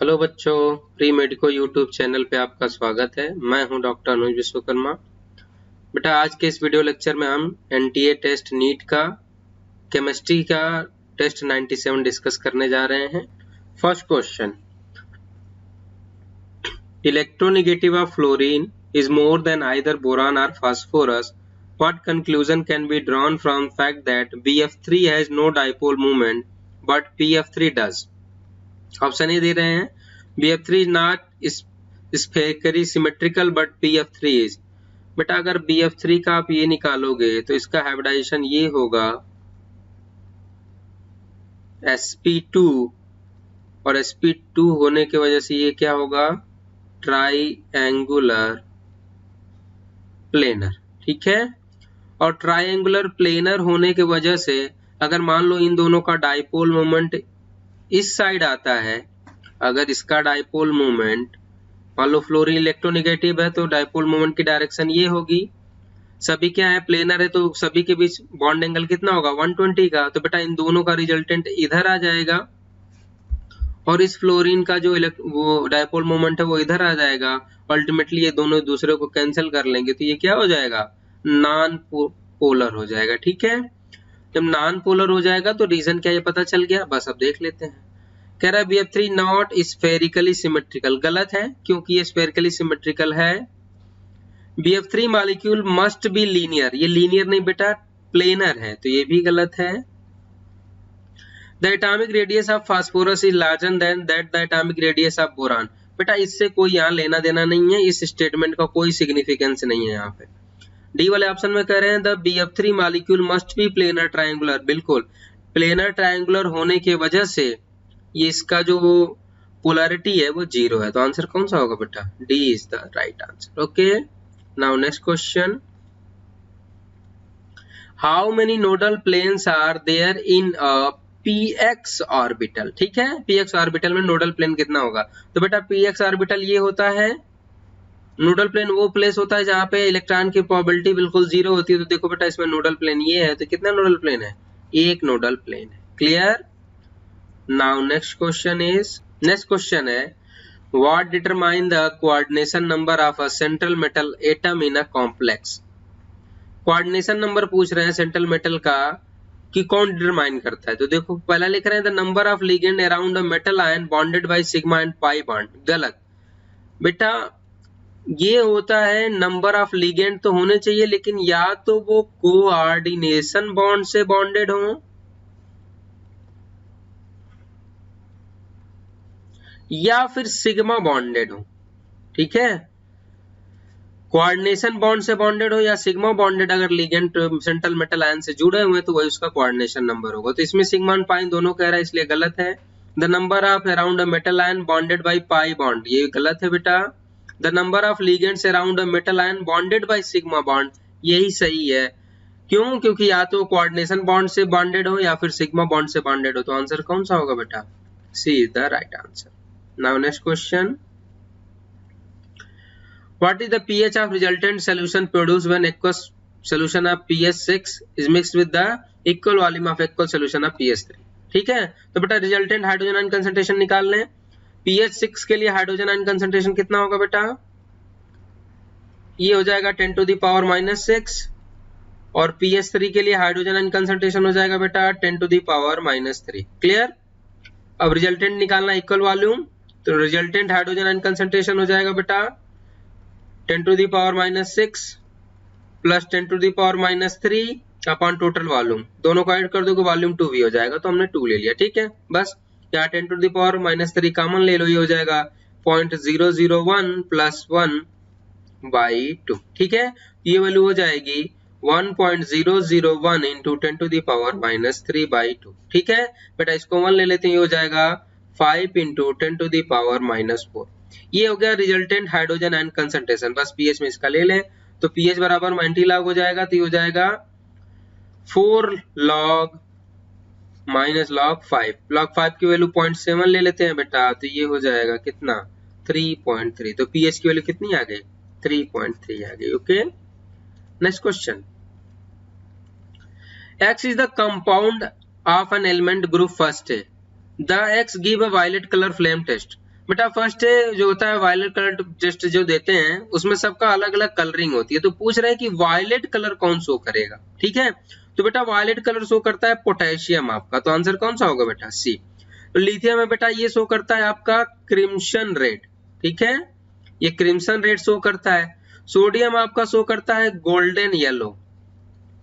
Hello बच्चों, pre medico YouTube channel पे आपका स्वागत है। मैं हूं डॉक्टर अनुज विश्वकर्मा। बेटा, आज के इस वीडियो लेक्चर में हम एनटीए टेस्ट नीट का केमिस्ट्री का टेस्ट 97 डिस्कस करने जा रहे हैं। First question, electronegative of fluorine is more than either boron और phosphorus. What conclusion can be drawn from fact that BF3 has no dipole moment but PF3 does? Option A दे रहे हैं, BF3 is not spherically symmetrical but PF3 is। बेटा, अगर BF3 का आप ये निकालोगे तो इसका हाइब्रिडाइजेशन ये होगा sp2, और sp2 होने की वजह से ये क्या होगा, ट्राइएंगुलर प्लेनर। ठीक है, और ट्राइएंगुलर प्लेनर होने की वजह से अगर मान लो इन दोनों का डाइपोल मोमेंट इस साइड आता है, अगर इसका डाइपोल मोमेंट मान लो फ्लोरीन इलेक्ट्रोनेगेटिव है तो डाइपोल मोमेंट की डायरेक्शन ये होगी। सभी क्या है, प्लेनर है, तो सभी के बीच बॉन्ड एंगल कितना होगा, 120 का। तो बेटा इन दोनों का रिजल्टेंट इधर आ जाएगा और इस फ्लोरीन का जो वो डाइपोल मोमेंट है वो इधर आ जाएगा। अल्टीमेटली ये दोनों दूसरे को कैंसिल कर लेंगे तो ये क्या हो जाएगा, नॉन पोलर हो जाएगा। ठीक है, जब नॉन पोलर हो जाएगा तो रीजन क्या ये पता चल गया। बस अब देख लेते हैं। कह रहा है BF3 नॉट स्फेरिकली सिमेट्रिकल। गलत है, क्योंकि ये स्फेरिकली सिमेट्रिकल है। BF3 molecule must be linear. ये लीनियर नहीं बेटा, प्लेनर है, तो ये भी गलत है। The atomic radius of phosphorus is larger than that the atomic radius of boron. बेटा इससे कोई यहाँ लेना देना नहीं है, इस स्टेटमेंट का कोई सिग्निफिकेंस नहीं है यहाँ पे। डी वाले ऑप्शन में कह रहे हैं the BF3 molecule must be planar triangular. बिल्कुल, प्लेनर ट्रायंगुलर होने की वजह से ये इसका जो पोलैरिटी है वो 0 है। तो आंसर कौन सा होगा बेटा, D is the right answer. Okay, now next question, how many nodal planes are there in a px orbital. ठीक है, px ऑर्बिटल में नोडल प्लेन कितना होगा। तो बेटा px ऑर्बिटल ये होता है, नोडल प्लेन वो प्लेस होता है जहां पे इलेक्ट्रॉन की प्रोबेबिलिटी बिल्कुल 0 होती है। तो देखो बेटा इसमें नोडल प्लेन ये है, तो कितना नोडल प्लेन है, एक नोडल प्लेन है। क्लियर। नाउ नेक्स्ट क्वेश्चन है what determine the coordination number of a central metal atom in a complex. Coordination number पूछ रहे हैं सेंट्रल मेटल का कि कौन डिटरमाइन करता है। तो देखो पहला लिख रहे हैं the number of ligand around a metal ion bonded by sigma and pi bond. गलत बेटा, ये होता है नंबर ऑफ लिगेंड तो होने चाहिए, लेकिन या तो वो कोऑर्डिनेशन बॉन्ड से बॉन्डेड हो या फिर सिग्मा बॉन्डेड हो। ठीक है, कोऑर्डिनेशन बॉन्ड से बॉन्डेड हो या सिग्मा बॉन्डेड, अगर लिगेंड सेंट्रल मेटल आयन से जुड़े हुए तो वही उसका कोऑर्डिनेशन नंबर होगा। तो इसमें सिग्मा एंड पाई दोनों कह रहा है, इसलिए गलत है। The number of around a metal ion bonded by pi bond, ये गलत है बेटा। The number of ligands around a metal ion bonded by sigma bond, यही सही है। क्यों, क्योंकि या तो कोऑर्डिनेशन बॉन्ड से बॉन्डेड हो या फिर सिग्मा बॉन्ड से बॉन्डेड हो। तो आंसर कौन सा होगा बेटा, C is the right answer. Now next question, what is the pH of resultant solution produced when aqueous solution of pH6 is mixed with the equal volume of aqueous solution of pH3। ठीक है, तो बेटा resultant hydrogen ion concentration निकाल लें। pH6 के लिए hydrogen ion concentration कितना होगा बेटा, ये हो जाएगा 10 to the power -6, और pH3 के लिए हाइड्रोजन आयन कंसंट्रेशन हो जाएगा बेटा 10 to the power -3। क्लियर। अब रिजल्टेंट निकालना इक्वल वॉल्यूम, तो रिजल्टेंट हाइड्रोजन आयन कंसंट्रेशन हो जाएगा बेटा 10 to the power -6 plus 10 to the power -3 upon total volume, दोनों को ऐड कर दोगे वॉल्यूम 2v हो जाएगा, तो हमने 2 ले लिया। ठीक है, बस यहाँ 10 to the power -3 कॉमन ले लो, ये हो जाएगा 0.001 + 1/2। ठीक है, ये वैल्यू हो जाएगी 1.001 × 10 to the power -3/2। ठीक है बेटा, इसको 1 ले लेते हैं, ये हो जाएगा 5 × 10 to the power -4। ये हो गया रिजल्टेंट हाइड्रोजन आयन कंसंट्रेशन। बस पीएच में इसका ले लें, तो पीएच बराबर 90 log हो जाएगा, तो ये हो जाएगा 4 log -log 5। log 5 की वैल्यू 0.7 ले लेते हैं बेटा, तो ये हो जाएगा कितना, 3.3। तो पीएच की वैल्यू कितनी आ गई, 3.3 आ गई। Okay, next question, X is the compound of an element group first. The X give a violet color flame test. बेटा फर्स्ट जो होता है वायलेट कलर जस्ट जो देते हैं उसमें सबका अलग अलग कलरिंग होती है, तो पूछ रहे हैं कि वायलेट कलर कौन शो करेगा। ठीक है, तो बेटा वायलेट कलर शो करता है पोटेशियम आपका, तो आंसर कौन सा होगा बेटा सी। तो लिथियम में बेटा ये शो करता है आपका क्रिम्सन रेड। ठीक है, ये क्रिम्सन रेड शो करता है। सोडियम आपका शो करता है गोल्डन येलो।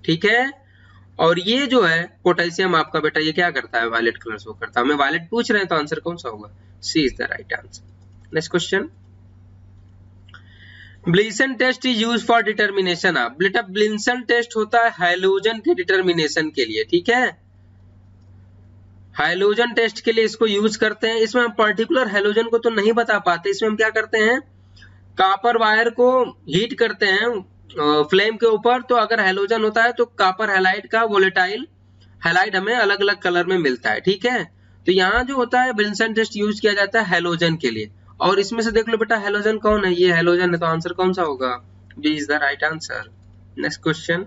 ठीक है, और ये जो है पोटेशियम आपका बेटा ये क्या करता है वायलेट कलर शो करता है। हमें वायलेट पूछ रहे हैं तो आंसर कौन सा होगा, C is the right answer. Next question, ब्लिसन test is use for determination of. बेटा ब्लिसन टेस्ट होता है हैलोजन के डिटर्मिनेशन के लिए। ठीक है, हैलोजन टेस्ट के लिए इसको यूज करते हैं। इसमें हम पर्टिकुलर हैलोजन को तो नहीं बता पाते, इसमें हम क्या करते हैं कॉपर वायर को हीट करते हैं फ्लेम के ऊपर, तो अगर हैलोजन होता है तो कॉपर हैलाइड का वोलेटाइल हैलाइड हमें अलग अलग कलर में मिलता है। ठीक है, तो यहाँ जो होता है ब्लिसन टेस्ट यूज किया जाता है हैलोजन के लिए। और इसमें से देख लो बेटा हैलोजन कौन है, ये हैलोजन है, तो आंसर कौन सा होगा, B is the right answer. Next question,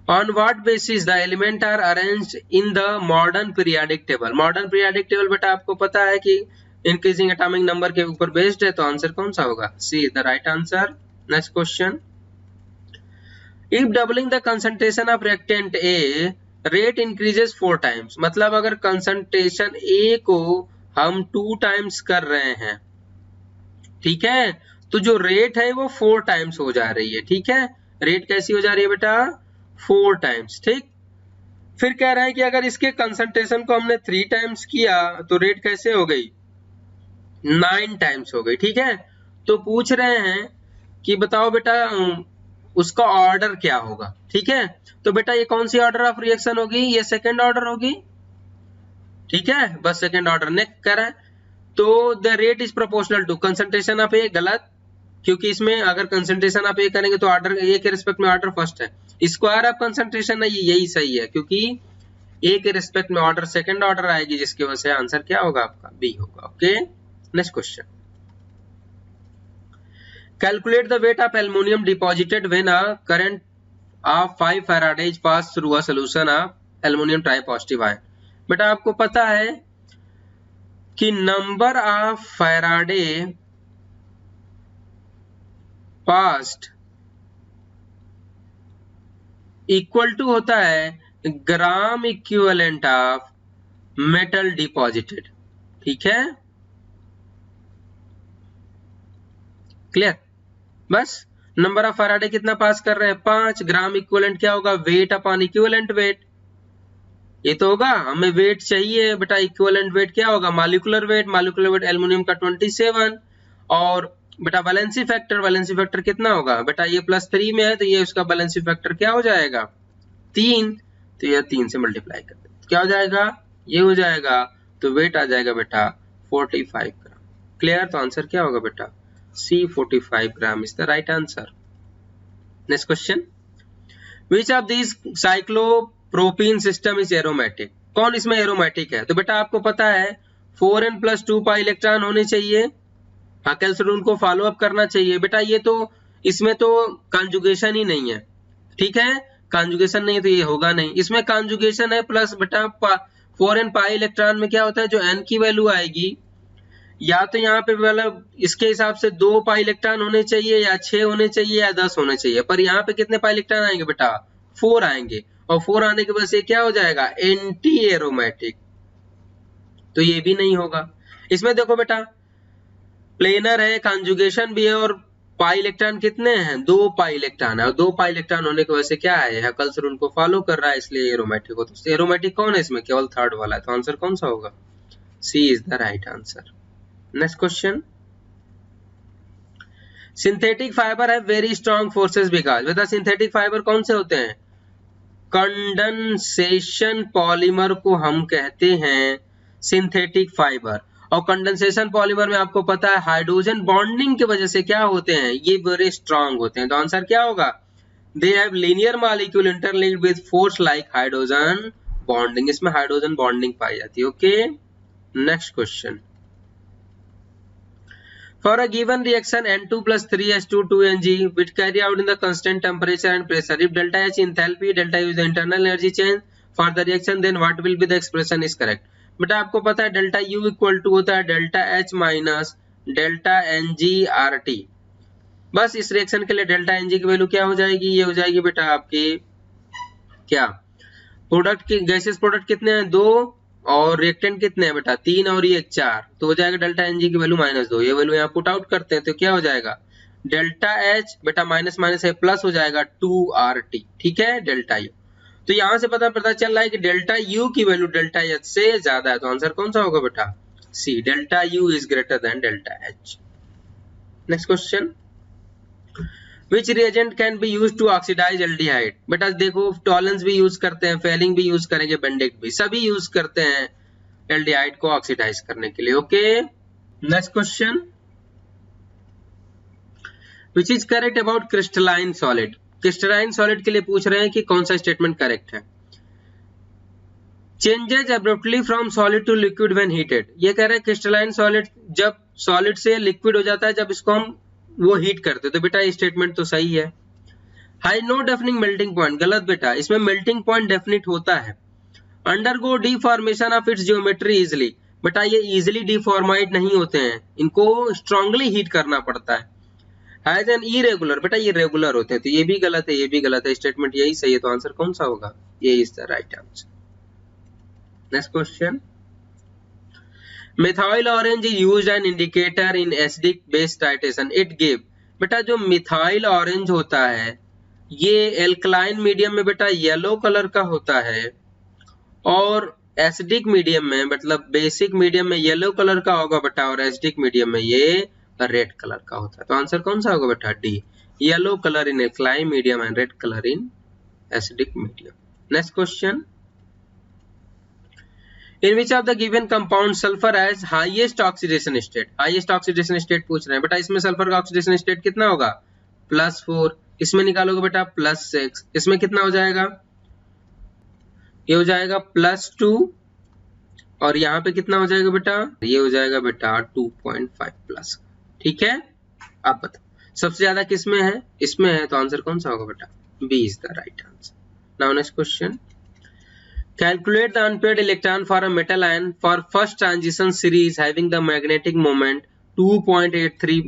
on what basis the element are arranged in the modern periodic table। modern periodic table बेटा आपको पता है कि increasing atomic number के ऊपर बेस्ड है, तो आंसर कौन सा होगा, C is the right answer. Next question, if doubling the concentration of reactant A rate increases 4 times। मतलब अगर concentration A को हम 2 times कर रहे हैं, ठीक है, तो जो रेट है वो 4 टाइम्स हो जा रही है। ठीक है, रेट कैसी हो जा रही है बेटा 4 टाइम्स। ठीक, फिर कह रहा है कि अगर इसके कंसंट्रेशन को हमने 3 टाइम्स किया तो रेट कैसे हो गई 9 टाइम्स हो गई। ठीक है, तो पूछ रहे हैं कि बताओ बेटा उसका ऑर्डर क्या होगा। ठीक है, तो बेटा ये कौन सी ऑर्डर ऑफ रिएक्शन होगी, ये सेकेंड ऑर्डर होगी। ठीक है, बस सेकेंड ऑर्डर। नेक्स्ट कह रहा है तो the rate is proportional to concentration of A, गलत, क्योंकि इसमें अगर कंसंट्रेशन आप ए करेंगे तो ऑर्डर ए के रिस्पेक्ट में ऑर्डर फर्स्ट है, स्क्वायर ऑफ कंसंट्रेशन है, यही सही है, क्योंकि ए के रिस्पेक्ट में ऑर्डर सेकंड ऑर्डर आएगी, जिसकी वजह से आंसर क्या होगा आपका बी होगा। Okay, next question, calculate the weight of aluminium deposited when a current of 5 faraday is pass through a solution of aluminium tripositive ion. बेटा आपको पता है कि number of faraday passed equal to होता है gram equivalent of metal deposited. ठीक है, clear, बस नंबर ऑफ फैराडे कितना पास कर रहे हैं 5, ग्राम इक्विवेलेंट क्या होगा वेट अपॉन इक्विवेलेंट वेट, ये तो होगा, हमें वेट चाहिए बेटा, इक्विवेलेंट वेट क्या होगा मॉलिक्यूलर वेट एल्युमिनियम का 27, और बेटा वैलेंसी फैक्टर कितना होगा बेटा, ये +3 में है तो ये उसका वैलेंसी फैक्टर क्या हो जाएगा 3, तो ये 3 से मल्टीप्लाई कर दे क्या हो जाएगा, ये हो जाएगा, तो वेट आ जाएगा बेटा 45 ग्राम। क्लियर, तो आंसर क्या होगा बेटा सी 45 gram is the right answer. Next question, which of this cyclopropene system is aromatic. कौन इसमें एरोमेटिक है, तो बेटा आपको पता है 4n+2 पाई इलेक्ट्रॉन होने चाहिए, हैकेल्स रूल को फॉलो अप करना चाहिए। बेटा ये तो इसमें तो कॉन्जुगेशन ही नहीं है। ठीक है, कॉन्जुगेशन नहीं है तो ये होगा नहीं, इसमें कॉन्जुगेशन है प्लस बेटा 4n पाई इलेक्ट्रॉन में क्या होता है जो n की वैल्यू आएगी, या तो यहाँ पे मतलब इसके हिसाब से 2 पाई इलेक्ट्रॉन होने चाहिए, या 6 होने चाहिए, या 10 होने चाहिए, पर यहाँ पे कितने पाई इलेक्ट्रॉन आएंगे बेटा 4 आएंगे, और 4 आने के बाद से क्या हो जाएगा एंटी एरोमेटिक, तो ये भी नहीं होगा। इसमें देखो बेटा प्लेनर है, कॉन्जुगेशन भी है, और पाई इलेक्ट्रॉन कितने हैं 2 पाई इलेक्ट्रॉन है, और 2 पाई इलेक्ट्रॉन होने की वजह से क्या है हैकेल्स रूल को फॉलो कर रहा है, इसलिए एरोमेटिक हो। तो एरोमेटिक कौन है इसमें, केवल थर्ड वाला है, तो आंसर कौन सा होगा, C is the right answer. Next question, synthetic fibre है वेरी स्ट्रॉन्ग फोर्सेस बिकॉज, बेटा सिंथेटिक फाइबर कौन से होते हैं, कंडेंसेशन पॉलीमर को हम कहते हैं सिंथेटिक फाइबर, और कंडेंसेशन पॉलीमर में आपको पता है हाइड्रोजन बॉन्डिंग की वजह से क्या होते हैं ये वेरी स्ट्रांग होते हैं, तो आंसर क्या होगा, they have linear molecule interlinked with force like hydrogen bonding, इसमें हाइड्रोजन बॉन्डिंग पाई जाती है। Okay, next question, for a given reaction N2 plus 3H2 2Ng which carry out in the constant temperature and pressure, if delta H enthalpy, delta U is the internal energy change for the reaction, then what will be the expression is correct। बेटा आपको पता है delta U equal to होता है delta H minus delta N G R T. बस इस reaction के लिए डेल्टा एन जी की वैल्यू क्या हो जाएगी, ये हो जाएगी बेटा आपकी क्या, प्रोडक्ट की गैसेस प्रोडक्ट कितने हैं 2 और रिएक्टेंट कितने हैं बेटा 3 और ये 4, तो हो जाएगा डेल्टा एन जी की वैल्यू -2। ये वैल्यू यहाँ पुट आउट करते हैं तो क्या हो जाएगा डेल्टा एच बेटा माइनस माइनस है प्लस हो जाएगा 2RT। ठीक है डेल्टा यू, तो यहां से पता चल रहा है कि डेल्टा यू की वैल्यू डेल्टा एच से ज्यादा है, तो आंसर कौन सा होगा बेटा C, delta U is greater than delta H. Next question, Which reagent can be used to oxidize aldehyde? बेटा देखो टॉलेंस भी यूज करते हैं, फेलिंग भी यूज करेंगे, बेंडिक्ट भी, सभी यूज करते हैं एल्डिहाइड को ऑक्सीडाइज करने के लिए। Okay next question, Which is correct about crystalline solid? Crystalline solid के लिए पूछ रहे हैं कि कौन सा स्टेटमेंट करेक्ट है। Changes abruptly from solid to liquid when heated, ये कह रहे हैं क्रिस्टलाइन सॉलिड जब सॉलिड से लिक्विड हो जाता है जब इसको हम वो हीट करते, तो बेटा ये स्टेटमेंट तो सही है। High no defining melting point, गलत बेटा, इसमें मेल्टिंग पॉइंट डेफिनिट होता है। Undergo deformation of its geometry easily, बेटा ये इजिली डिफॉर्माइट नहीं होते हैं, इनको स्ट्रांगली हीट करना पड़ता है। हैज एन इरेगुलर, बेटा ये रेगुलर होते हैं, तो ये भी गलत है, ये भी गलत है, स्टेटमेंट यही सही है, तो आंसर कौन सा होगा, ये is the right answer. Next question, methyl orange is used an indicator in acidic base titration, it give, बेटा जो मिथाइल ऑरेंज होता है ये एल्कलाइन मीडियम में बेटा येलो कलर का होता है, और एसिडिक मीडियम में मतलब बेसिक मीडियम में येलो कलर का होगा बेटा, और एसिडिक मीडियम में ये रेड कलर का होता है, तो आंसर कौन सा होगा बेटा D, yellow colour in alkaline medium and red colour in acidic medium. Next question, In which of the given compound sulfur has highest oxidation state? Highest oxidation state पूछ रहे हैं बेटा, इसमें सल्फर का ऑक्सीडेशन स्टेट कितना होगा +4, इसमें निकालोगे बेटा +6, इसमें कितना हो जाएगा, ये हो जाएगा +2, और यहाँ पे कितना हो जाएगा बेटा, ये हो जाएगा बेटा 2.5 प्लस। ठीक है, आप बताओ सबसे ज्यादा किसमें है, इसमें है, तो आंसर कौन सा होगा बेटा B is the right answer. Now next question, Calculate the unpaired electron for a metal ion for first transition series having the magnetic moment 2.83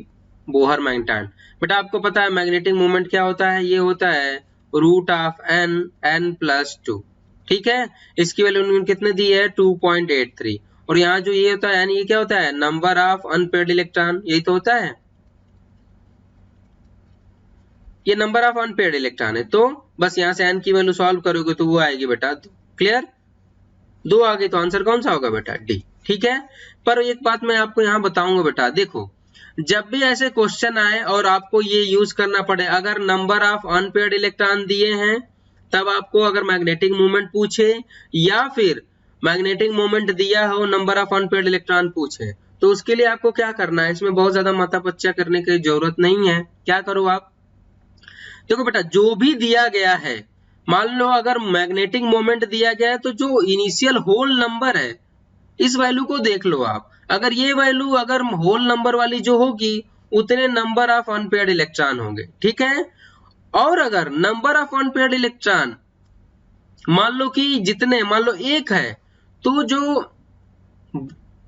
Bohr magneton. बेटा आपको पता है मैग्नेटिक मोमेंट क्या होता है, ये होता है √n+2। ठीक है, इसकी वैल्यू उन्होंने कितने दी है 2.83, और यहाँ जो ये होता है यानी ये क्या होता है नंबर ऑफ अनपेयर्ड इलेक्ट्रॉन, यही तो होता है, ये नंबर ऑफ अनपेयर्ड इलेक्ट्रॉन है, तो बस यहाँ से n की वैल्यू सॉल्व करोगे तो वो आएगी बेटा 2। क्लियर, 2 आ गई, तो आंसर कौन सा होगा बेटा डी। ठीक है, पर एक बात मैं आपको यहाँ बताऊंगा बेटा, देखो जब भी ऐसे क्वेश्चन आए और आपको ये यूज करना पड़े, अगर नंबर ऑफ अनपेयर्ड इलेक्ट्रॉन दिए हैं तब आपको अगर मैग्नेटिक मोमेंट पूछे, या फिर मैग्नेटिक मोमेंट दिया हो नंबर ऑफ अनपेयर्ड इलेक्ट्रॉन पूछे, तो उसके लिए आपको क्या करना है, इसमें बहुत ज्यादा माथा पच्चा करने की जरूरत नहीं है। क्या करो आप, देखो बेटा जो भी दिया गया है, मान लो अगर मैग्नेटिक मोमेंट दिया गया है तो जो इनिशियल होल नंबर है इस वैल्यू को देख लो आप, अगर ये वैल्यू अगर होल नंबर वाली जो होगी उतने नंबर ऑफ अनपेयर्ड इलेक्ट्रॉन होंगे। ठीक है, और अगर नंबर ऑफ अनपेयर्ड इलेक्ट्रॉन मान लो कि जितने, मान लो 1 है, तो जो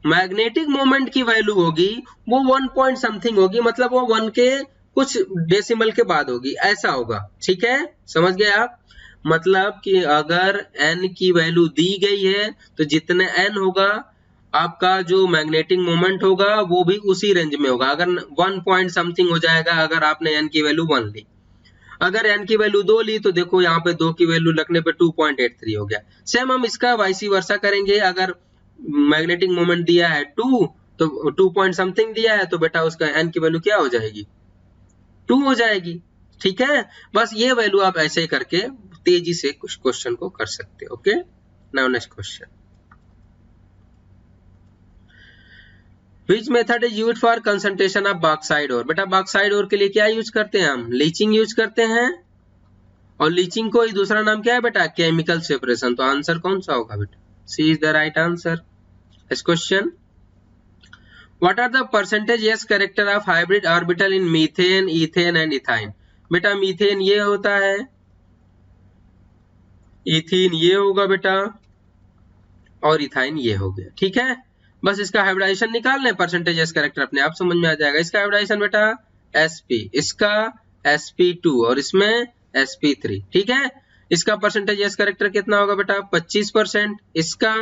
मैग्नेटिक मोमेंट की वैल्यू होगी वो 1 पॉइंट समथिंग होगी, मतलब वो 1 के कुछ डेसिमल के बाद होगी, ऐसा होगा। ठीक है, समझ गए आप, मतलब कि अगर n की वैल्यू दी गई है तो जितने n होगा आपका जो मैग्नेटिक मोमेंट होगा वो भी उसी रेंज में होगा। अगर 1 पॉइंट समथिंग हो जाएगा अगर आपने n की वैल्यू 1 ली, अगर n की वैल्यू 2 ली तो देखो यहाँ पे 2 की वैल्यू लगने पे 2.83 हो गया। सेम हम इसका वाइसी वर्सा करेंगे, अगर मैग्नेटिक मोमेंट दिया है 2 तो 2 पॉइंट समथिंग दिया है तो बेटा उसका n की वैल्यू क्या हो जाएगी 2 हो जाएगी। ठीक है, बस ये वैल्यू आप ऐसे ही करके तेजी से कुछ क्वेश्चन को कर सकते हो। Okay, now next question, which method is used for concentration of bauxite ore, बेटा बॉक्साइड ओर के लिए क्या यूज करते हैं हम, लीचिंग यूज करते हैं, और लीचिंग को दूसरा नाम क्या है बेटा केमिकल सेपरेशन, तो आंसर कौन सा होगा बेटा C is the right answer. Next question, what are the percentage S character of hybrid orbital in methane, ethane and ethyne, बेटा मीथेन ये होता है, इथीन ये होगा बेटा, और इथाइन ये हो गया। ठीक है, बस इसका हाइब्रिडाइजेशन निकाल लें, परसेंटेज एस कैरेक्टर अपने आप समझ में आ जाएगा। इसका हाइब्रिडाइजेशन बेटा sp, इसका sp2 और इसमें sp3। ठीक है, इसका परसेंटेज एस कैरेक्टर कितना होगा बेटा 25%, इसका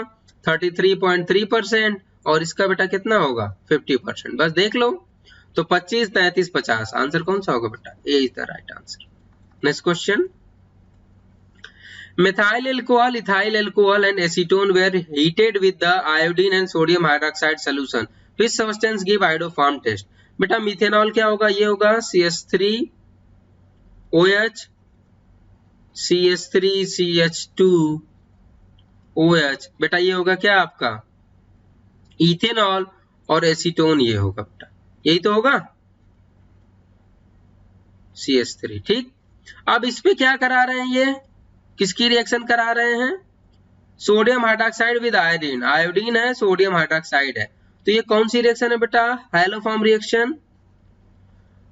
33.3% और इसका बेटा कितना होगा 50%। बस देख लो, तो 25, 33, 50 आंसर कौन सा होगा बेटा, A is the right answer. Next question, methyl alcohol, ethyl alcohol and acetone were heated with the iodine and sodium hydroxide solution. Which substance give iodoform test? बेटा मिथेनॉल क्या होगा, ये होगा CH3OH, CH3CH2OH। बेटा ये होगा क्या आपका इथेनॉल, और एसीटोन ये होगा बेटा, यही तो होगा CH3। ठीक, अब इस पे क्या करा रहे हैं, ये किसकी रिएक्शन करा रहे हैं, sodium hydroxide with iodine. Iodine है, सोडियम हाइड्रोक्साइड है, तो ये कौन सी रिएक्शन है बेटा, हैलोफॉर्म रिएक्शन।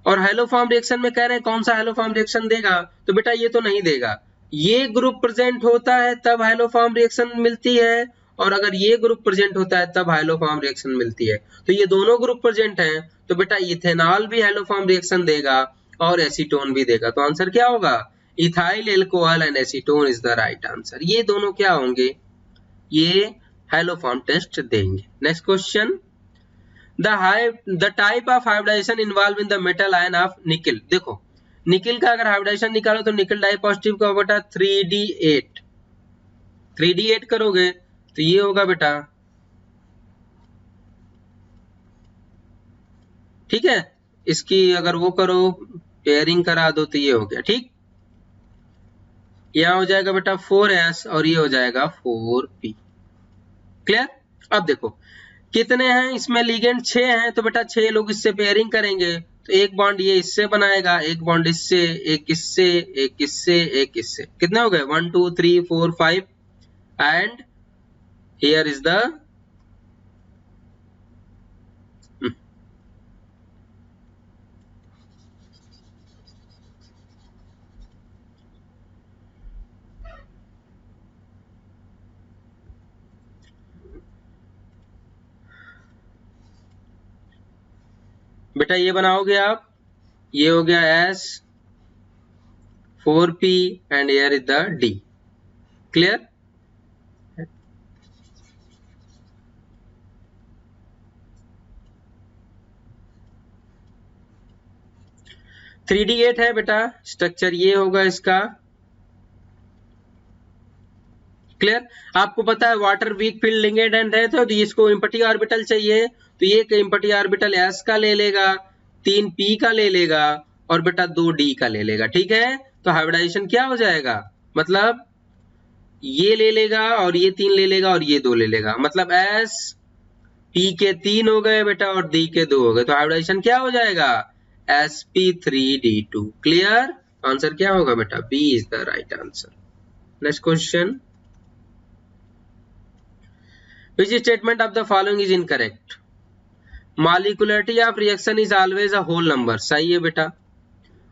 और हैलोफॉर्म रिएक्शन में कह रहे हैं कौन सा हैलोफॉर्म रिएक्शन देगा, तो बेटा ये तो नहीं देगा, ये ग्रुप प्रेजेंट होता है तब हैलोफॉर्म रिएक्शन मिलती है, और अगर ये ग्रुप प्रेजेंट होता है तब हैलोफॉर्म रिएक्शन मिलती है। तो ये दोनों ग्रुप प्रेजेंट हैं, तो बेटा इथेनॉल भी हैलोफॉर्म रिएक्शन देगा और एसीटोन भी देगा। तो आंसर क्या होगा, ethyl alcohol and acetone is the right answer. ये दोनों क्या होंगे, ये हैलोफॉर्म टेस्ट देंगे। Next question, the type of hybridization involve in the metal ion of nickel. देखो निकल का अगर हाइब्रिडाइजेशन निकालो तो निकल डाई पॉजिटिव का बेटा 3d8, 3d8 करोगे तो ये होगा बेटा, ठीक है, इसकी अगर वो करो पेयरिंग करा दो तो ये हो गया। ठीक, यहां हो जाएगा बेटा 4s और ये हो जाएगा 4p। क्लियर। अब देखो कितने हैं इसमें लिगेंड 6 हैं, तो बेटा 6 लोग इससे पेयरिंग करेंगे, तो एक बॉन्ड ये इससे बनाएगा, एक बॉन्ड इससे, एक इससे, एक इससे, एक इससे। कितने हो गए 1 2 3 4 5 एंड हियर इज द बेटा ये बनाओगे आप, ये हो गया S 4p and here is the D। Clear. Three D 8 है बेटा, स्ट्रक्चर ये होगा इसका। क्लियर। आपको पता है वाटर वीक फील्ड लिगेंड है, तो इसको इम्पटी ऑर्बिटल चाहिए, तो ये इम्पटी ऑर्बिटल S का ले लेगा, 3p का ले लेगा और बेटा 2d का ले लेगा। ठीक है, तो हाइब्रिडाइजेशन क्या हो जाएगा, मतलब ये ले लेगा और ये 3 ले लेगा और ये 2 ले लेगा, मतलब S p के 3 हो गए बेटा और d के 2 हो गए, तो हाइब्रिडाइजेशन क्या हो जाएगा sp3d2। क्लियर। आंसर क्या होगा बेटा, B is the right answer. Next question, which statement of the following is incorrect? Molecularity of reaction is always a whole number। सही है बेटा।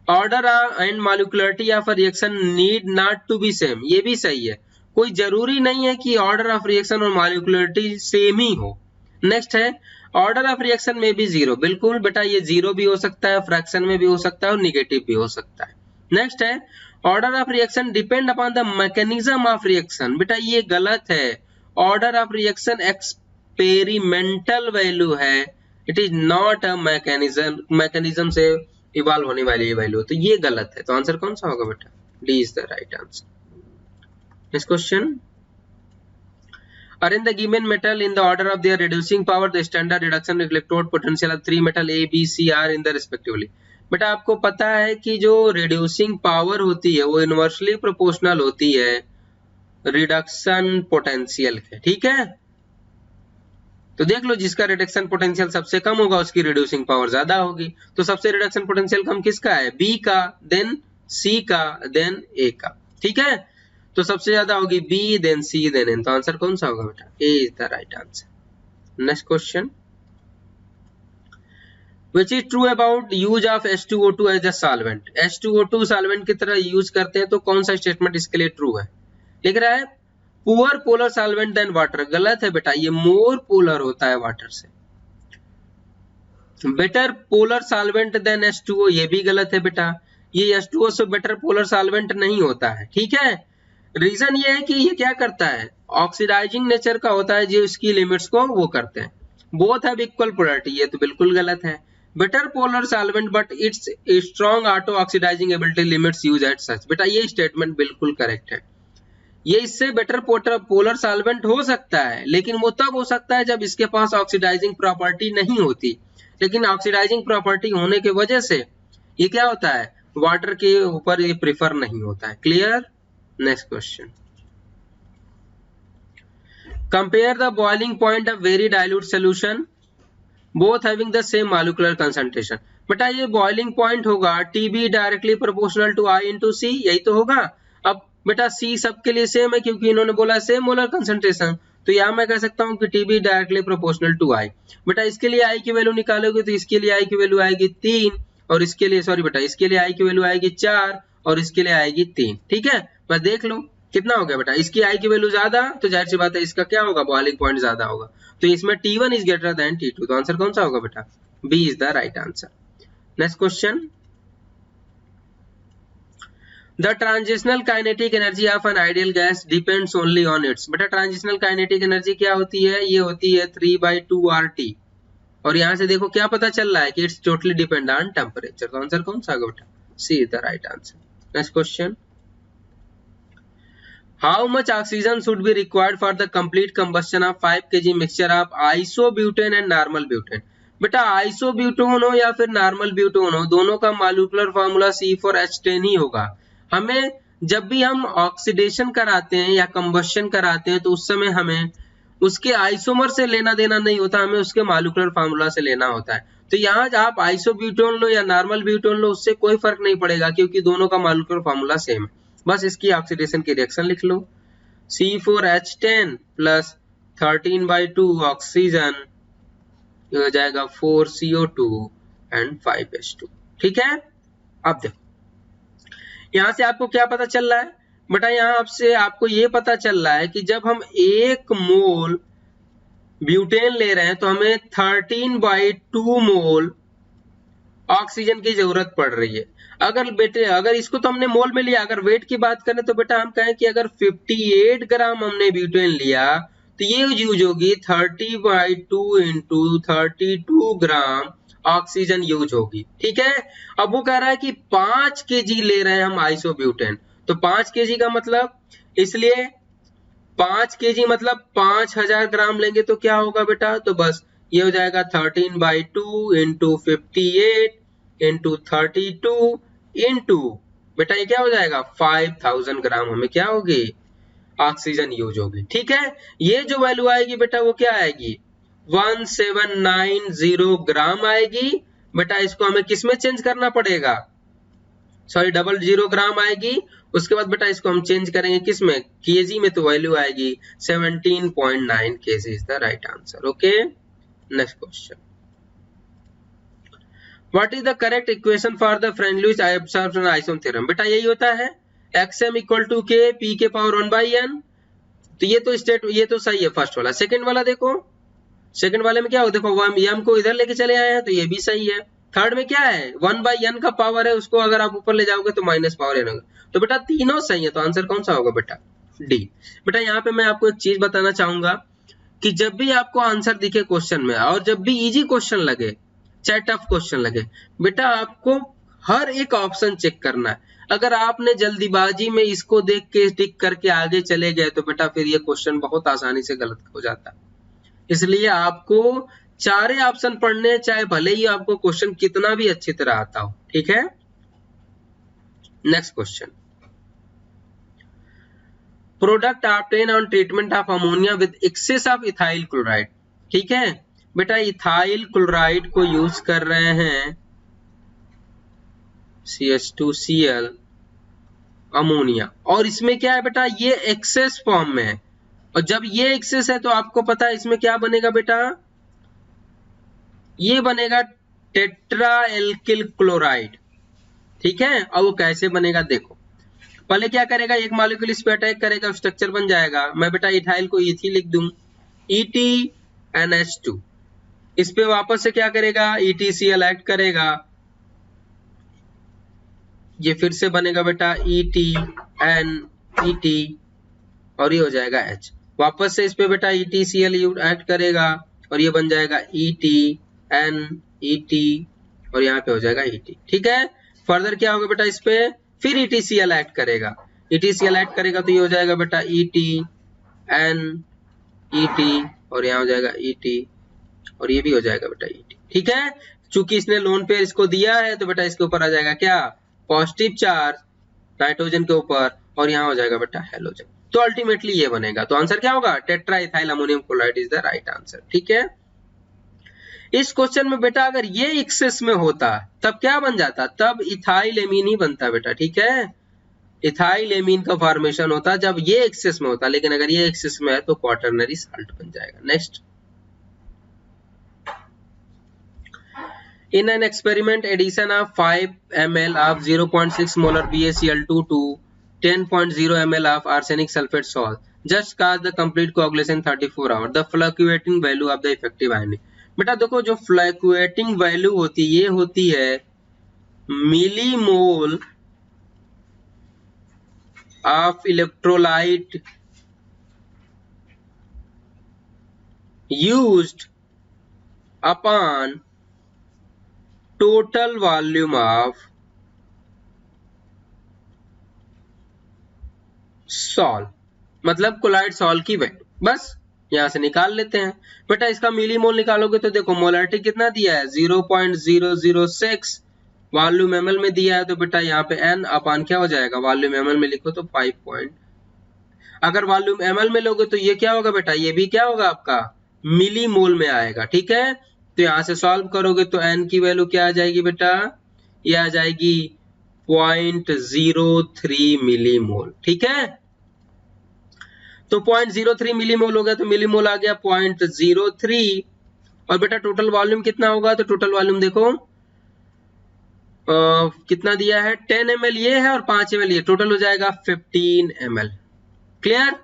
Order and molecularity of a reaction need not to be same। ये भी सही है, कोई जरूरी नहीं है कि ऑर्डर ऑफ रिएक्शन और molecularity सेम ही हो। नेक्स्ट है ऑर्डर ऑफ रिएक्शन में भी 0। बिल्कुल बेटा, ये 0 भी हो सकता है, फ्रैक्शन में भी हो सकता है और निगेटिव भी हो सकता है। नेक्स्ट है order of reaction depend upon the mechanism of reaction. बेटा ये गलत है, order of reaction experimental value है, it is not a mechanism से इवॉल्व होने वाली वैल्यू, तो ये गलत है। तो आंसर कौन सा होगा बेटा, D is the right answer. Next question, arrange the given metal in the order of their reducing power, the standard reduction electrode potential of 3 metal A, B, C, R in the respectively। बेटा आपको पता है कि जो reducing power होती है वो inversely proportional होती है रिडक्शन पोटेंशियल के। ठीक है, तो देख लो जिसका रिडक्शन पोटेंशियल सबसे कम होगा उसकी रिड्यूसिंग पावर ज्यादा होगी। तो सबसे रिडक्शन पोटेंशियल कम किसका है, बी का, देन सी का, देन ए का। ठीक है, तो सबसे ज्यादा होगी B, then C, then N. तो आंसर कौन सा होगा बेटा, A is the right answer. Next question, which is true about use of H2O2 as a solvent। H2O2 solvent की तरह यूज करते हैं, तो कौन सा स्टेटमेंट इसके लिए ट्रू है। लिख रहा है poor polar solvent than water, गलत है बेटा, ये मोर पोलर होता है वाटर से। Better polar solvent then H2O, ये भी गलत है बेटा, ये H2O से बेटर पोलर सॉल्वेंट नहीं होता है, ठीक है। रीजन ये है कि ये क्या करता है, ऑक्सीडाइजिंग नेचर का होता है, जो इसकी लिमिट्स को वो करते हैं। बोथ हैव इक्वल पोलैरिटी, ये तो बिल्कुल गलत है। Better polar solvent but its strong auto oxidizing ability limits use at such, बेटा ये स्टेटमेंट बिल्कुल करेक्ट है। ये इससे बेटर पोलर सॉल्वेंट हो सकता है, लेकिन वो तब हो सकता है जब इसके पास ऑक्सीडाइजिंग प्रॉपर्टी नहीं होती, लेकिन ऑक्सीडाइजिंग प्रॉपर्टी होने के वजह से ये क्या होता है, वाटर के ऊपर ये प्रेफर नहीं होता है। Clear. Next question, compare the boiling point of very dilute solution both having the same molecular concentration. बेटा ये बॉइलिंग पॉइंट होगा TB directly proportional to I into C, यही तो होगा। अब बेटा C सबके लिए सेम है क्योंकि इन्होंने बोला सेम मोलर कंसंट्रेशन, तो यहाँ मैं कह सकता हूँ कि TB directly proportional to I। बेटा इसके लिए I की वैल्यू निकालोगे तो इसके लिए I की वैल्यू आएगी 3, और इसके लिए सॉरी बेटा इसके लिए I की वैल्यू आएगी 4 और इसके लिए आएगी 3, ठीक है। बस देख लो कितना हो गया बेटा, इसकी I की वैल्यू ज्यादा तो जाहिर सी बात है इसका क्या होगा, बॉइलिंग पॉइंट ज्यादा होगा, तो इसमें T1 is greater then T2, तो आंसर कौन सा होगा बेटा, B is the right answer. Next question, the transitional kinetic energy of an ideal gas depends only on it's. बेटा ट्रांजिशनल काइनेटिक एनर्जी क्या होती है, ये होती है 3/2 RT, और यहाँ से देखो क्या पता चल रहा है कि it's totally depend on temperature, तो आंसर कौन सा होगा बेटा, C is the right answer. Next question, how much oxygen should be required for the complete combustion of 5 kg mixture of isobutane and normal butane। बेटा isobutane हो या फिर normal butane हो, दोनों का मॉलिक्यूलर फार्मूला C4H10 ही होगा। हमें जब भी हम ऑक्सीडेशन कराते हैं या कंबशन कराते हैं तो उस समय हमें उसके आइसोमर से लेना देना नहीं होता, हमें उसके मॉलिक्यूलर फार्मूला से लेना होता है। तो यहाँ आप आइसोब्यूटेन लो या नॉर्मल ब्यूटेन लो, उससे कोई फर्क नहीं पड़ेगा क्योंकि दोनों का मॉलिक्यूलर फार्मूला सेम है। बस इसकी ऑक्सीडेशन की रिएक्शन लिख लो, C4H10 प्लस 13/2 ऑक्सीजन हो जाएगा 4CO2 एंड 5H2, ठीक है। अब देखो यहां से आपको क्या पता चल रहा है बेटा, यहां आपसे आपको ये पता चल रहा है कि जब हम 1 मोल ब्यूटेन ले रहे हैं तो हमें 13/2 मोल ऑक्सीजन की जरूरत पड़ रही है। अगर इसको तो हमने मोल में लिया, अगर वेट की बात करें तो बेटा हम कहें कि अगर 58 ग्राम हमने ब्यूटेन लिया तो ये यूज होगी 30/2 इंटू 32 ग्राम ऑक्सीजन यूज होगी, ठीक है। अब वो कह रहा है कि 5 kg ले रहे हैं हम आइसोब्यूटेन, तो 5 kg का मतलब, इसलिए 5 kg मतलब 5000 ग्राम लेंगे तो क्या होगा बेटा, तो बस ये हो जाएगा 13/2 इंटू 58 इंटू 32 इंटू बेटा ये क्या हो जाएगा 5000 ग्राम हमें क्या होगी ऑक्सीजन यूज होगी, ठीक है। ये जो वैल्यू आएगी बेटा वो क्या आएगी 1790 ग्राम आएगी। बेटा इसको हमें किस में चेंज करना पड़ेगा, सॉरी 00 ग्राम आएगी। उसके बाद बेटा इसको हम चेंज करेंगे किस में, केजी में, तो वैल्यू आएगी 17.9 kg is the right answer. Okay, next question, what is the correct equation for the Freundlich absorption isotherm theorem. बेटा यही होता है xm equal to k p के पावर 1/n। तो ये तो सही है फर्स्ट वाला। सेकंड वाला देखो, सेकंड वाले में क्या हो, देखो m को इधर लेके चले आए हैं तो ये भी सही है। थर्ड में क्या है 1/n का पावर है, उसको अगर आप ऊपर ले जाओगे तो माइनस पावर n होगा। तो बेटा तीनों सही है, तो आंसर कौन सा होगा बेटा डी। बेटा यहाँ पे मैं आपको एक चीज बताना चाहूंगा कि जब भी आपको आंसर दिखे क्वेश्चन में और जब भी इजी क्वेश्चन लगे चाहे टफ क्वेश्चन लगे, बेटा आपको हर एक ऑप्शन चेक करना है। अगर आपने जल्दीबाजी में इसको देख के टिक करके आगे चले गए तो बेटा फिर ये क्वेश्चन बहुत आसानी से गलत हो जाता है। इसलिए आपको चारे ऑप्शन पढ़ने, चाहे भले ही आपको क्वेश्चन कितना भी अच्छी तरह आता हो, ठीक है। Next question, product obtain on treatment of ammonia with excess of ethyl chloride. ठीक है बेटा, इथाइल क्लोराइड को यूज कर रहे हैं CH2Cl अमोनिया, और इसमें क्या है बेटा ये एक्सेस फॉर्म में है, और जब ये एक्सेस है तो आपको पता है इसमें क्या बनेगा बेटा, ये बनेगा टेट्रा एल्किल क्लोराइड। ठीक है, और वो कैसे बनेगा देखो, पहले क्या करेगा, एक मॉलिक्यूल इस पे अटैक करेगा, स्ट्रक्चर बन जाएगा। मैं बेटा इथाइल को इथी लिख दूं, ETNH2। इस पे वापस से क्या करेगा, ETCl ऐड करेगा, ये फिर से बनेगा बेटा ETNET और ये हो जाएगा H। वापस से इस पे बेटा ETCl ऐड करेगा और ये बन जाएगा ETNET और यहाँ पे हो जाएगा ET। ठीक है, फर्दर क्या होगा बेटा, इस पे फिर ETCl ऐड करेगा, ETCl ऐड करेगा तो ये हो जाएगा बेटा ETNET और यहाँ हो जाएगा ET और ये भी हो जाएगा बेटा ET। ठीक है, चूंकि इसने लोन पेयर इसको दिया है तो बेटा इसके ऊपर आ जाएगा क्या, पॉजिटिव चार्ज नाइट्रोजन के ऊपर और यहाँ हो जाएगा बेटा हैलोजन। तो अल्टीमेटली ये बनेगा। तो आंसर क्या होगा, tetra ethyl ammonium chloride is the right answer. ठीक है, इस क्वेश्चन में बेटा अगर ये एक्सेस में होता तब क्या बन जाता, तब इथाइल एमीन ही बनता बेटा। ठीक है, इथाइल एमीन का फॉर्मेशन होता जब ये एक्सेस में होता, लेकिन अगर ये एक्सेस में है तो क्वाटरनरी साल्ट बन जाएगा। Next, in an experiment addition of 5 ml of 0.6 molar BaCl2 to 10.0 ml of arsenic sulfate salt just cause the complete coagulation 34 hours. The fluctuating value of the effective ion. बेटा देखो, जो fluctuating value होती है ये होती है millimole of electrolyte used upon total volume of salt, मतलब collide salt की वैल्यू। बस यहां से निकाल लेते हैं बेटा। इसका मिलीमोल निकालोगे तो देखो मोलारिटी कितना दिया है 0.006, वॉल्यूम एमएल में दिया है तो बेटा यहाँ पे n अपान क्या हो जाएगा, वॉल्यूम एमएल में लिखो तो 5 अगर वॉल्यूम एमएल में लोगे तो ये क्या होगा बेटा, ये भी क्या होगा आपका मिलीमोल में आएगा। ठीक है, तो यहां से सॉल्व करोगे तो n की वैल्यू क्या आ जाएगी बेटा, ये आ जाएगी 0.03 मिलीमोल। ठीक है, तो 0.03 मिलीमोल हो गया तो मिलीमोल आ गया 0.03 और बेटा टोटल वॉल्यूम कितना होगा, तो टोटल वॉल्यूम देखो कितना दिया है 10 ml ये है और 5 ml ये, टोटल हो जाएगा 15 ml। क्लियर,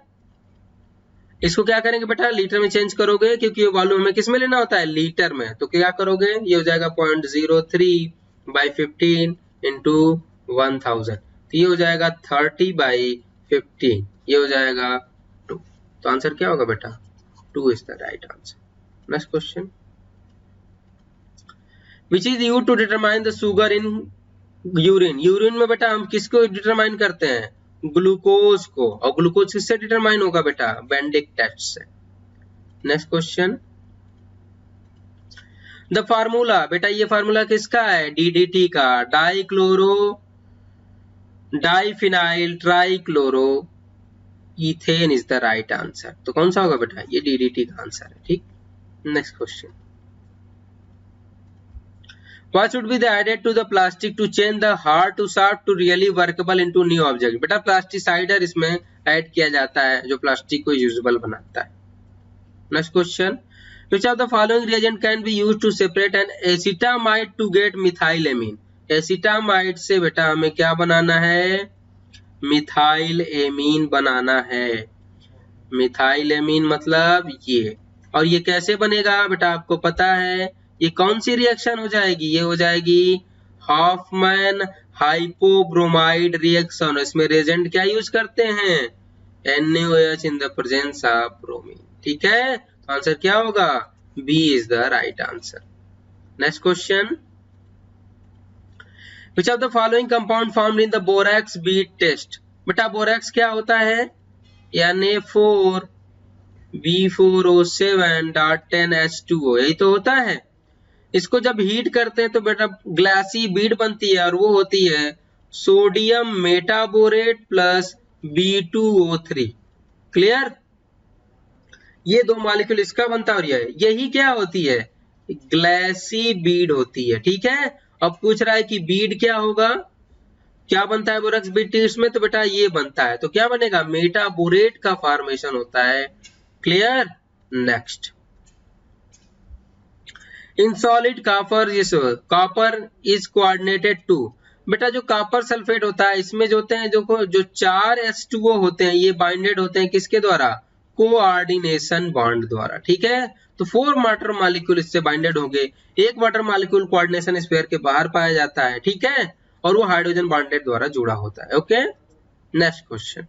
इसको क्या करेंगे बेटा, लीटर में चेंज करोगे क्योंकि ये वॉल्यूम हमें किस में लेना होता है, लीटर में। तो क्या करोगे, ये हो जाएगा 0.03 बाई 15 इंटू 1000, तो ये हो जाएगा 30 बाई 15, ये हो जाएगा 2। तो आंसर क्या होगा बेटा, 2 is the right answer. Next question, which is used to determine the sugar in urine. Urine में बेटा हम किसको डिटरमाइन करते हैं, ग्लूकोज को, और ग्लूकोज किससे डिटरमाइन होगा बेटा, बेंडिक टेस्ट से। नेक्स्ट क्वेश्चन, द फार्मूला, बेटा ये फार्मूला किसका है, डीडीटी का, diphenyl trichloro ethane is the right answer. तो कौन सा होगा बेटा, ये डीडीटी का आंसर है। ठीक, next question, What should be the added to the plastic to change the hard to soft to really workable into new object? बेटा प्लास्टिसाइडर इसमें ऐड किया जाता है जो प्लास्टिक को यूजेबल बनाता है। Next question, which of the following reagent can be used to separate an acetamide to get methylamine? Acetamide से बेटा हमें क्या बनाना है, मिथाइल एमीन बनाना है। मिथाइल एमीन मतलब ये, और ये कैसे बनेगा बेटा आपको पता है, ये कौन सी रिएक्शन हो जाएगी, ये हो जाएगी हॉफमैन हाइपोब्रोमाइड रिएक्शन। इसमें रिएजेंट क्या यूज करते हैं, NaOH in the presence of bromine. ठीक है, तो आंसर क्या होगा, B is the right answer. Next question, which of the following compound formed in the borax beat test. बेटा बोरैक्स क्या होता है, Na4 B4O7.10H2O, यही तो होता है। इसको जब हीट करते हैं तो बेटा ग्लासी बीड बनती है और वो होती है sodium metaborate plus B2O3। Clear, ये दो मॉलिक्यूल इसका बनता है और यही क्या होती है, ग्लासी बीड होती है। ठीक है, अब पूछ रहा है कि बीड क्या होगा, क्या बनता है बोरैक्स बीड टेस्ट में, तो बेटा ये बनता है, तो क्या बनेगा, मेटाबोरेट का फॉर्मेशन होता है। Clear, next, in solid copper is coordinated to, बेटा जो कॉपर सल्फेट होता है इसमें जो होते हैं जो 4 H2O होते हैं ये बाइंडेड होते हैं किसके द्वारा, कोऑर्डिनेशन बॉन्ड द्वारा, ठीक है। तो 4 वाटर मॉलिक्यूल इससे बाइंडेड होंगे, एक वाटर मॉलिक्यूल कोऑर्डिनेशन स्फीयर के बाहर पाया जाता है, ठीक है, और वो हाइड्रोजन बॉन्डेड द्वारा जुड़ा होता है। Okay, next question.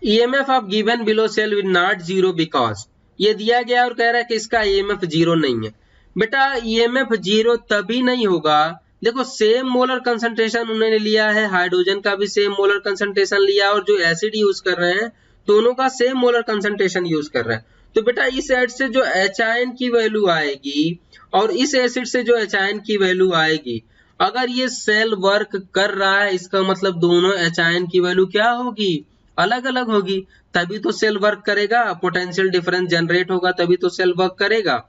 EMF of given below cell will not zero because, ये दिया गया और कह रहा है कि इसका EMF जीरो नहीं है। बेटा EMF जीरो तभी नहीं होगा, देखो सेम मोलर कंसंट्रेशन उन्होंने लिया है, हाइड्रोजन का भी सेम मोलर कंसंट्रेशन लिया और जो एसिड यूज कर रहे हैं दोनों का सेम मोलर कंसंट्रेशन यूज कर रहे हैं। तो बेटा इस एसिड से जो H की वैल्यू आएगी और इस एसिड से जो H की वैल्यू आएगी, अगर ये सेल वर्क कर रहा है इसका मतलब दोनों H की वैल्यू क्या होगी, अलग अलग होगी, तभी तो सेल वर्क करेगा, पोटेंशियल डिफरेंस जनरेट होगा तभी तो सेल वर्क करेगा।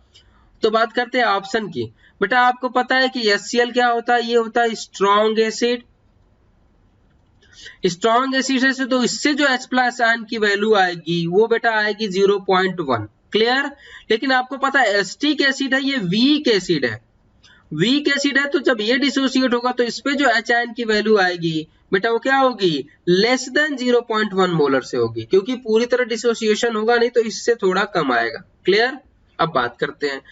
तो बात करते हैं ऑप्शन की। बेटा आपको पता है कि HCl क्या होता है, ये होता है स्ट्रॉन्ग एसिड। स्ट्रॉन्ग एसिड से तो इससे जो H+ आयन की वैल्यू आएगी वो बेटा आएगी 0.1, क्लियर। लेकिन आपको पता है एसिटिक एसिड है, ये वीक एसिड है, वीक एसिड है, तो जब ये डिसोसिएट होगा तो इस पे जो H आयन की वैल्यू आएगी बेटा वो क्या होगी, लेस देन 0.1 मोलर से होगी, क्योंकि पूरी तरह डिसोसिएशन होगा नहीं तो इससे थोड़ा कम आएगा, क्लियर। अब बात करते हैं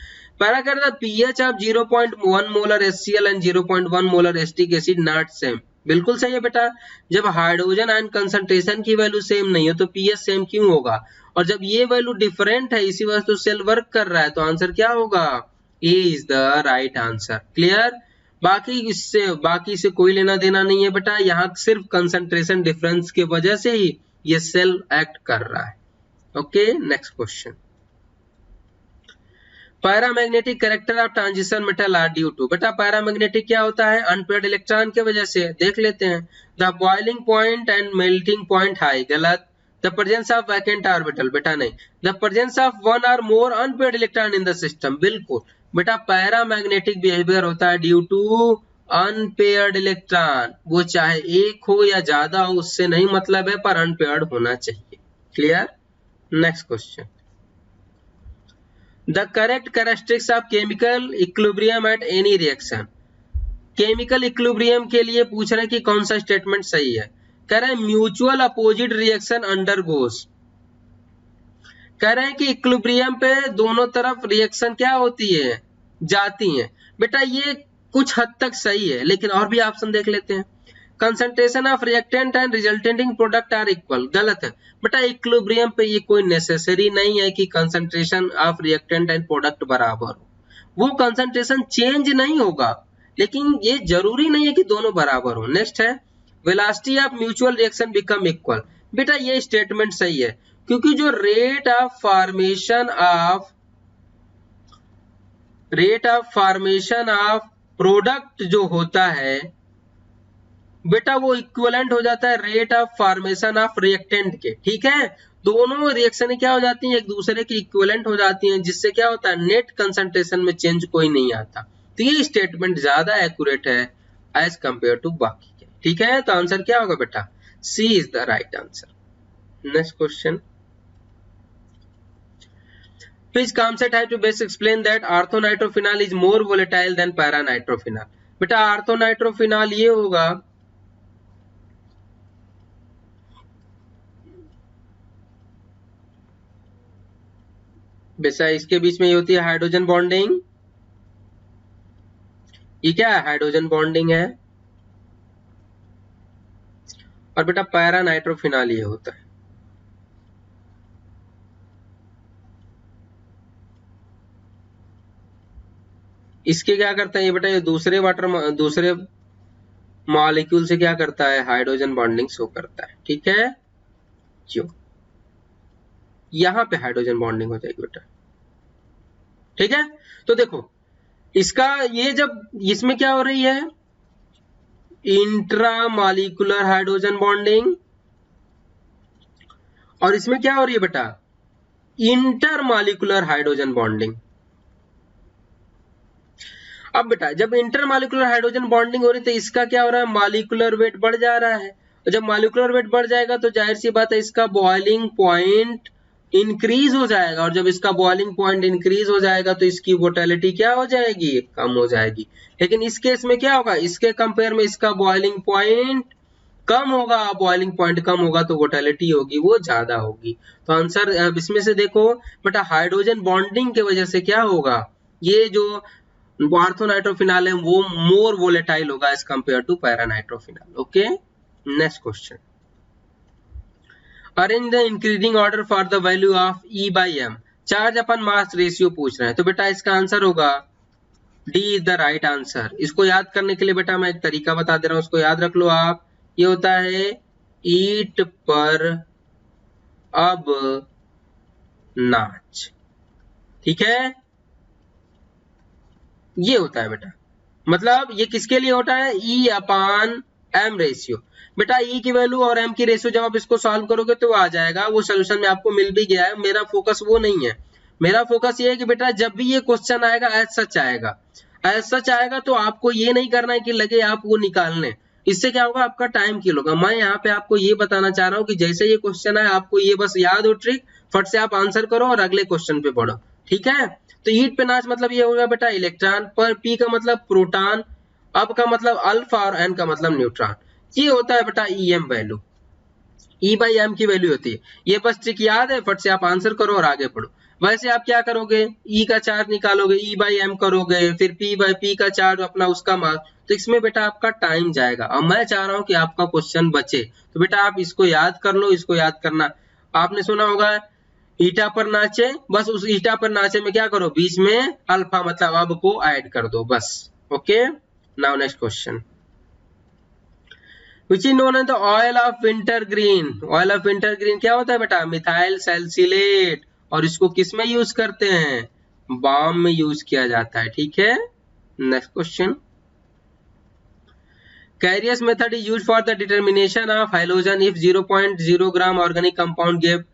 पहला कर the pH of 0.1 molar HCl and 0.1 molar acetic acid not same, बिल्कुल सही है बेटा। जब हाइड्रोजन आयन कंसंट्रेशन की वैल्यू सेम नहीं हो तो pH सेम क्यों होगा, और जब ये वैल्यू डिफरेंट है इसी वजह से तो सेल वर्क कर रहा है, तो आंसर क्या होगा, A is the right answer, clear. बाकी से कोई लेना देना नहीं है बेटा, यहाँ सिर्फ कंसंट्रेशन डिफरेंस की वजह से ही ये सेल एक्ट कर रहा है। Okay, next question. Paramagnetic character of transition metal are due to, बेटा पैरामैग्नेटिक क्या होता है, अनपेयर्ड इलेक्ट्रॉन की वजह से, देख लेते हैं। The boiling point and melting point high, गलत। The presence of vacant orbital, बेटा नहीं। The presence of one or more unpaired electron in the system, बिल्कुल बेटा पैरामैग्नेटिक बिहेवियर होता है ड्यू टू अनपेयर्ड इलेक्ट्रॉन, वो चाहे एक हो या ज्यादा हो उससे नहीं मतलब है, पर अनपेयर्ड होना चाहिए, clear. Next question. The correct characteristics of chemical equilibrium at any reaction, chemical equilibrium के लिए पूछ रहे हैं कि कौन सा स्टेटमेंट सही है। कह रहे हैं म्यूचुअल अपोजिट रिएक्शन अंडरगोस, कह रहे हैं कि इक्विलिब्रियम पे दोनों तरफ रिएक्शन क्या होती है, जाती हैं। बेटा ये कुछ हद तक सही है, लेकिन और भी ऑप्शन देख लेते हैं। Concentration of reactant and resulting product are equal, गलत है बेटा। इक्विलिब्रियम पे ये कोई नेसेसरी नहीं है कि concentration of reactant and product बराबर हो, वो कंसंट्रेशन चेंज नहीं होगा, लेकिन ये जरूरी नहीं है कि दोनों बराबर हो। नेक्स्ट है velocity of mutual reaction become equal, बेटा ये स्टेटमेंट सही है, क्योंकि जो rate of formation of product जो होता है बेटा वो इक्विवेलेंट हो जाता है rate of formation of reactant के, ठीक है। दोनों रिएक्शन क्या हो जाती हैं, एक दूसरे की इक्विवेलेंट हो जाती हैं, जिससे क्या होता है नेट कंसंट्रेशन में चेंज कोई नहीं आता। तो ये स्टेटमेंट ज्यादा एक्यूरेट है एज कंपेयर टू बाकी के, ठीक है। तो आंसर क्या होगा बेटा, C is the right answer. Next question. Which concept has to best explain that orthonitrophenol is more volatile than paranitrophenol, बेटा orthonitrophenol ये होगा वैसा इसके बीच में ये होती है हाइड्रोजन बॉन्डिंग, ये क्या है हाइड्रोजन बॉन्डिंग है, और बेटा पैरानाइट्रोफिनॉल ये होता है। इसके क्या करता है ये बेटा, ये दूसरे मॉलिक्यूल से क्या करता है, हाइड्रोजन बॉन्डिंग शो करता है, ठीक है। जो यहां पे हाइड्रोजन बॉन्डिंग हो जाएगी बेटा, ठीक है। तो देखो इसका ये जब इसमें क्या हो रही है, इंट्रामॉलिक्यूलर हाइड्रोजन बॉन्डिंग, और इसमें क्या हो रही है बेटा, इंटरमॉलिक्यूलर हाइड्रोजन बॉन्डिंग। अब बेटा जब इंटरमॉलिक्यूलर हाइड्रोजन बॉन्डिंग हो रही है तो इसका क्या हो रहा है, मॉलिक्यूलर वेट बढ़ जा रहा है, और जब मॉलिक्यूलर वेट बढ़ जाएगा तो जाहिर सी बात है इसका बॉइलिंग पॉइंट इंक्रीज हो जाएगा, और जब इसका बॉइलिंग पॉइंट इंक्रीज हो जाएगा तो इसकी वोलेटिलिटी क्या हो जाएगी, कम हो जाएगी। लेकिन इस केस में क्या होगा, इसके कंपेयर में इसका बॉइलिंग पॉइंट कम होगा, बॉइलिंग पॉइंट कम होगा तो वोलेटिलिटी होगी वो ज्यादा होगी। तो आंसर इसमें से देखो बेटा, हाइड्रोजन बॉन्डिंग की वजह से क्या होगा, ये जो ऑर्थोनाइट्रोफिनॉल है वो मोर वोलेटाइल होगा as compare to paranitrophenol. Okay, next question, arrange the increasing order for the value of E by M, charge upon mass ratio पूछ रहे हैं। तो बेटा इसका आंसर होगा D is the right answer. इसको याद करने के लिए बेटा मैं एक तरीका बता दे रहा हूं, उसको याद रख लो आप। ये होता है ईट पर अब नाच, ठीक है, ये होता है बेटा। मतलब ये किसके लिए होता है, E अपान M रेशियो। बेटा E की वैल्यू और M की रेशियो जब आप इसको सॉल्व करोगे तो आ जाएगा, वो सोल्यूशन में आपको मिल भी गया है। मेरा फोकस वो नहीं है, मेरा फोकस ये है कि बेटा जब भी ये क्वेश्चन आएगा एज सच आएगा, एज सच आएगा तो आपको ये नहीं करना है कि लगे आप वो निकालने, इससे क्या होगा आपका टाइम किल होगा। मैं यहाँ पे आपको ये बताना चाह रहा हूँ कि जैसे ये क्वेश्चन है आपको ये बस याद हो ट्रिक, फट से आप आंसर करो और अगले क्वेश्चन पे पढ़ो, ठीक है। तो ईट पे नाच मतलब ये होगा बेटा इलेक्ट्रॉन, पर पी का मतलब प्रोटॉन, अब का मतलब अल्फा और एन का मतलब न्यूट्रॉन। ये होता है बेटा EM value, E by M की वैल्यू होती है। ये बस ट्रिक याद है, फट से आप आंसर करो और आगे पढ़ो। वैसे आप क्या करोगे, ई का चार्ज निकालोगे, ई बाई एम करोगे, फिर पी बाई पी का चार्ज अपना उसका मास, तो इसमें बेटा आपका टाइम जाएगा। अब मैं चाह रहा हूं कि आपका क्वेश्चन बचे, तो बेटा आप इसको याद कर लो। इसको याद करना आपने सुना होगा, ईटा पर नाचे, बस उस ईटा पर नाचे में क्या करो, बीच में अल्फा मतलब अब को ऐड कर दो बस। Okay, now next question, which is known as the oil of wintergreen। oil of wintergreen क्या होता है बेटा, मिथाइल सैलिसिलेट, और इसको किस में यूज करते हैं, बाम में यूज किया जाता है, ठीक है। Next question, Carius method is used for the determination of halogen if 0.0 gram organic compound gave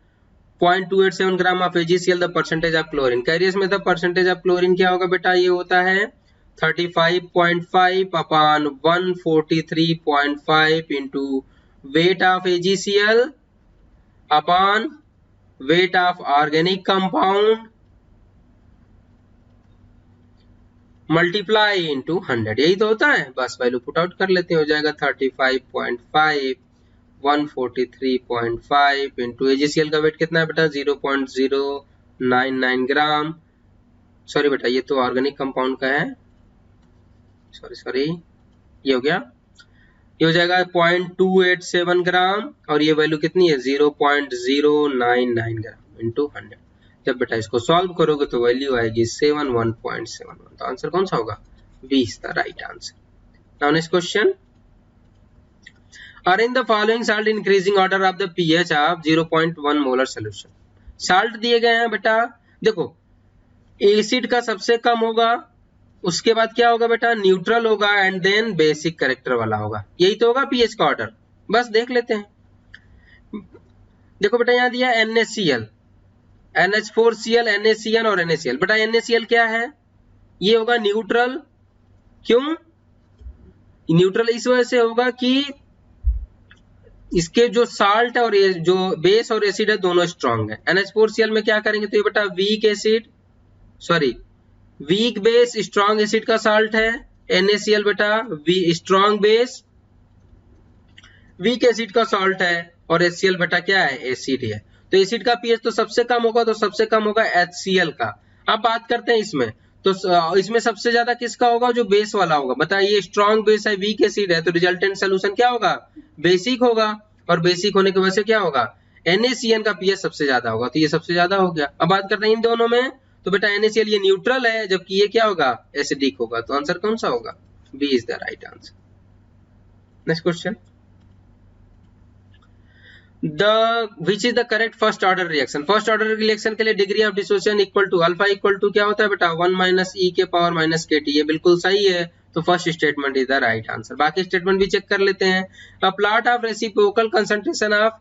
0.287 gram of AgCl the percentage of chlorine। Carius method percentage of chlorine क्या होगा बेटा, ये होता है 35.5 upon 143.5 into weight of AgCl upon weight of organic compound multiply into 100, यही तो होता है। बस वैल्यू पुट आउट कर लेते हैं, हो जाएगा 35.5 143.5 इंटू AgCl का वेट कितना है बेटा 0.099 ग्राम। सॉरी बेटा ये तो ऑर्गेनिक कंपाउंड का है, सॉरी ये हो गया, ये हो जाएगा 0.287 ग्राम, और ये वैल्यू कितनी है 0.099 ग्राम इंटू 100। जब बेटा इसको सॉल्व करोगे तो वैल्यू आएगी 71.71। तो आंसर कौन सा होगा, B is the right answer. Now next question, arrange the following salt increasing order of the pH of 0.1 molar solution. Salt दिए गए हैं बेटा, देखो एसिड का सबसे कम होगा, उसके बाद क्या होगा बेटा न्यूट्रल होगा, एंड देन बेसिक कैरेक्टर वाला होगा, यही तो होगा पीएच का ऑर्डर। बस देख लेते हैं, देखो बेटा यहाँ दिया NaCl, NH4Cl, NaCN और NaCl। बेटा NaCl क्या है, ये होगा न्यूट्रल, क्यों न्यूट्रल, इस वजह से होगा कि इसके जो साल्ट और ये जो बेस और एसिड है दोनों स्ट्रांग है। NH4Cl में क्या करेंगे, तो ये बेटा weak acid, sorry weak base strong acid का साल्ट है। NaCl बेटा स्ट्रांग बेस वीक एसिड का साल्ट है, और HCl बेटा क्या है, एसिड है। तो एसिड का पीएच तो सबसे कम होगा, तो सबसे कम होगा HCl का। अब बात करते हैं इसमें, तो इसमें सबसे ज्यादा किसका होगा, जो बेस वाला होगा। बताइए ये स्ट्रांग बेस है, वीक एसिड है, तो रिजल्टेंट सोल्यूशन क्या होगा, बेसिक होगा, और बेसिक होने की वजह से क्या होगा, NaCN का पीएच सबसे ज्यादा होगा, तो ये सबसे ज्यादा हो गया। अब बात करते हैं इन दोनों में, तो बेटा NaCl ये न्यूट्रल है, जबकि ये क्या होगा, एसिडिक होगा। तो आंसर कौन सा होगा, B is the right answer. Next question, which is the correct first order reaction। First order reaction के लिए degree of dissociation equal to alpha equal to क्या होता है बेटा 1 माइनस ई के पावर माइनस के टी, ये बिल्कुल सही है। तो first statement is the right answer. बाकी स्टेटमेंट भी चेक कर लेते हैं। A plot of reciprocal concentration of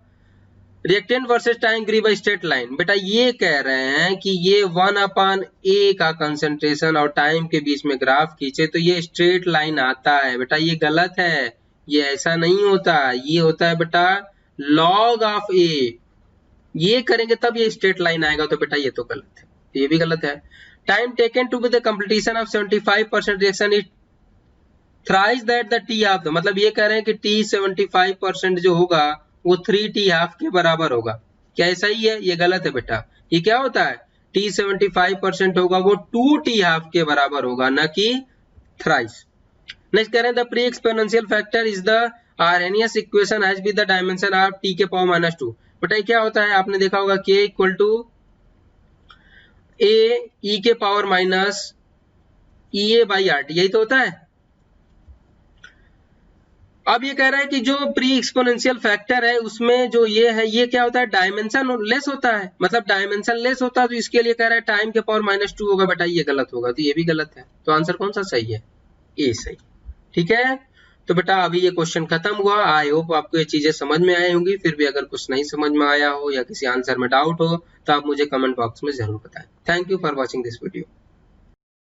reactant versus time ग्री बाय स्ट्रेट लाइन। बेटा ये कह रहे हैं कि ये 1/a का कंसंट्रेशन और टाइम के बीच में ग्राफ खींचे तो ये स्ट्रेट लाइन आता है। बेटा ये गलत है, ये ऐसा नहीं होता, ये होता है बेटा log ऑफ a। ये करेंगे तब ये स्ट्रेट लाइन आएगा, तो बेटा ये तो गलत है, ये भी गलत है। Time taken to be the completion of 75% reaction is thrice that the T half, मतलब ये कह रहे हैं कि टी 75% जो होगा वो 3t हाफ के बराबर होगा। क्या ऐसा ही है? ये गलत है बेटा। ये क्या होता है? टी 75% होगा वो 2t हाफ के बराबर होगा, न कि थ्राइस। नेक्स्ट कह रहे हैं the pre exponential factor is the RNS equation has be the dimension of T के पावर -2। बेटा क्या होता है? आपने देखा होगा k इक्वल टू ए ई के power minus E A by R T, यही तो होता है। अब ये कह रहा है कि जो प्री एक्सपोनेंशियल फैक्टर है उसमें जो ये है, ये क्या होता है? डायमेंशन लेस होता है, मतलब डायमेंशन लेस होता है, तो इसके लिए कह रहा है टाइम के पावर -2 होगा। बेटा ये गलत होगा, तो ये भी गलत है। तो आंसर कौन सा सही है? ए सही। ठीक है, तो बेटा अभी ये क्वेश्चन खत्म हुआ। आई होप आपको ये चीजें समझ में आई होंगी। फिर भी अगर कुछ नहीं समझ में आया हो या किसी आंसर में डाउट हो तो आप मुझे कमेंट बॉक्स में जरूर बताएं। Thank you for watching this video.